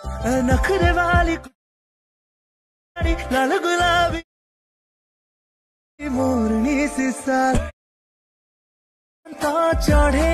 नखरे वाली लाल गुलाबी मोरनी सी साल चढ़े।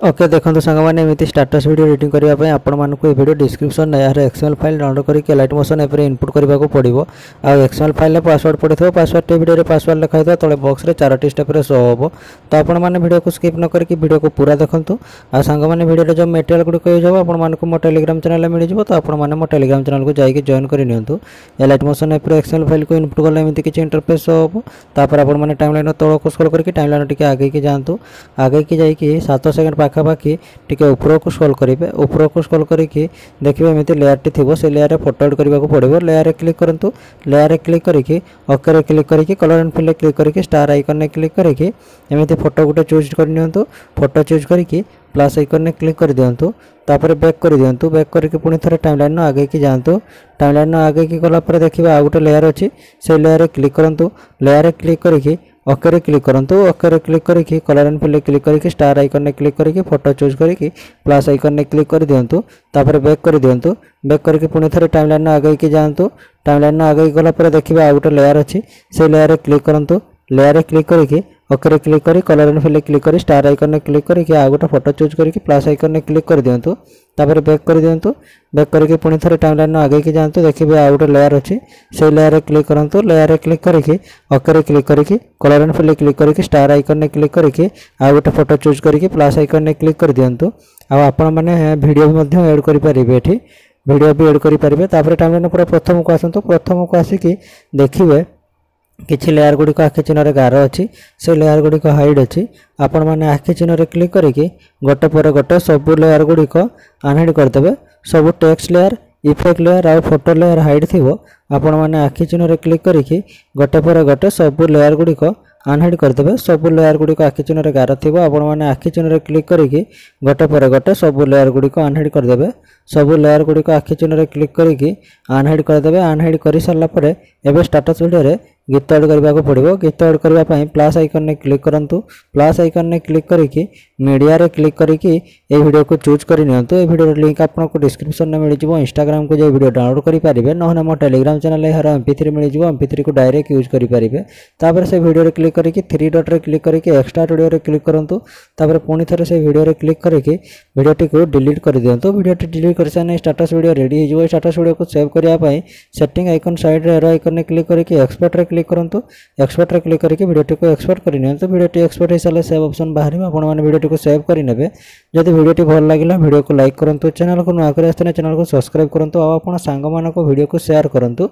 ओके देखो सांग मैंने एमती स्टाटस वीडियो एडिटिंग करने आपण मानक ये वीडियो डिस्क्रिप्शन यार एक्सएमएल फाइल डाउनलोड करके लाइट मोशन एप इनपुट करने को पड़ो। आ एक्सएमएल फाइल में पासवर्ड पड़े थे पासवर्ड वीडियो पासवर्ड लिखाई था तले बॉक्स रे 4टी स्टेप रे शो हम। तो आपण मैंने वीडियो को स्किप न करके वीडियो को पूरा देखंतु। आ सांग मैंने वीडियो जो मटेरियल गुड यूज हो आपण मानक मो टेलीग्राम चैनल मिल जाए। तो आपण मैंने मो टेलीग्राम चैनल को जाइए जॉइन कर नियंतु। A light motion app XML file को इनपुट कले एमती किसी इंटरफेस शो हम। तापर आपण मैंने टाइमलाइन तल को स्क्रॉल करके टाइमलाइन टिके आगे की जातु। आगे की जाइए 7 सेकंड पाखापाखि टिके ऊपर को स्क्रॉल करेंगे। ऊपर को स्क्रॉल करके देखिए एमती लेयर टी थी से लेयर फोटो एड करने को पड़ो। लेयर रे क्लिक करंतु। लेयर रे क्लिक करके ओके रे क्लिक करके कलर एंड फिल क्लिक करके स्टार आइकन ने क्लिक करके एमती फोटो गोटे चूज कर नियंतु। फोटो चूज करके प्लस आइकन ने क्लिक कर दियंतु। तापर बैक कर दियंतु। बैक करके पुणी थरे टाइमलाइन आगे की जातु। टाइमलाइन आगे की गला पर देखिए आ गोटे लेयर अच्छी से लेयर रे क्लिक करंतु। लेयर रे क्लिक करके ओके रे क्लिक करंतु। ओके रे क्लिक करके कलर एंड फिल क्लिक करके स्टार आइकन ने क्लिक करके फोटो चूज करके प्लस आइकन ने क्लिक कर दियंतु। तापर बैक कर दियंतु। बैक करके पुणी थरे टाइमलाइन आगे की जातु। टाइमलाइन आगे की गला पर देखिए आ गोटे लेयर अच्छी से लेयर रे क्लिक करंतु। लेयर रे क्लिक करके ओके रे क्लिक करी कलर एंड फिल क्लिक करी स्टार आइकन ने क्लिक करके आ गोटे फोटो चूज करके प्लस आइकन ने क्लिक कर दियंतु। तापर बैक कर दियंतु। बैक करके पुणी थरे टाइमलाइन आगे की जातु। देखिए आ गोटे लेयर अच्छी से लेयर रे क्लिक करंतु। लेयर रे क्लिक करके ओके रे क्लिक करके कलर एंड फिल क्लिक करके स्टार आइकन ने क्लिक करके आ गोटे फोटो चूज करके प्लस आइकन ने क्लिक कर दियंतु। आ आपण माने वीडियो भी मध्य ऐड करि परिबे। एठी वीडियो भी ऐड करि परिबे। तापर टाइमलाइन पूरा प्रथम को आसंतु। प्रथम को आसिकी देखिबे किछि लेयर गुडी को आखि चिन्ह रे गार अच्छी से लेयर गुडी को हाइड अच्छी। आपण माने आखि चिन्ह रे क्लिक करके गोटे पर गोटे सब लेयर गुडी को अनहाइड कर देबे। सब टेक्स्ट लेयर इफेक्ट लेयर आ फोटो लेयर हाइड थिबो। आपण माने आखि चिन्ह रे क्लिक करके गोटे पर गोटे सब लेयर गुडी को अनहाइड कर देबे। सब लेयर गुडी को आखि चिन्ह रे गार थिबो। आपण माने आखि चिन्ह रे क्लिक करके गोटे पर गोटे सब लेयर गुडी को अनहाइड कर देबे। सब लेयर गुडी को आखि चिन्ह रे क्लिक करके अनहाइड कर देबे। अनहाइड कर सारला परे एबे स्टेटस वीडियो रे गीत ऐड करने को पड़ो। गीत ऐड करने प्लस आइकन ने क्लिक करंतु। प्लस आइकन ने क्लिक करके मीडिया रे क्लिक करके ये वीडियो को चूज कर नियंतु। ये वीडियो लिंक आपको डिस्क्रिप्शन में मिल जाए। इंस्टाग्राम को जो वीडियो डाउनलोड करेंगे ना मो टेलीग्राम चैनल हर MP3 मिल जाए। MP3 को डायरेक्ट यूज करेंगे। तापर से वीडियो रे क्लिक करके 3 डॉट रे क्लिक करके एक्स्ट्रा वीडियो रे क्लिक करंतु। तापर पुणी थरे से वीडियो रे क्लिक करके वीडियो टी को डिलीट कर दियंतु। वीडियो टी डिलीट कर साने स्टेटस वीडियो रेडी हो। स्टेटस वीडियो को सेव करने पाई सेटिंग आइकन साइड रे एरो आइकन ने क्लिक करके एक्सपोर्ट रे क्लिक करंतु। एक्सपोर्ट रे क्लिक करके वीडियो को एक्सपोर्ट कर नियंतु। वीडियो टी एक्सपोर्ट हो सारे सेव ऑप्शन बाहर आपण माने वीडियो को सेव कर नेबे। जदि वीडियो टी भल लागिला वीडियो को लाइक करंतु। चैनल को नुआ करे आस्तने चैनल को सब्सक्राइब करंतु। आ आपण सांग मानको वीडियो को शेयर करंतु।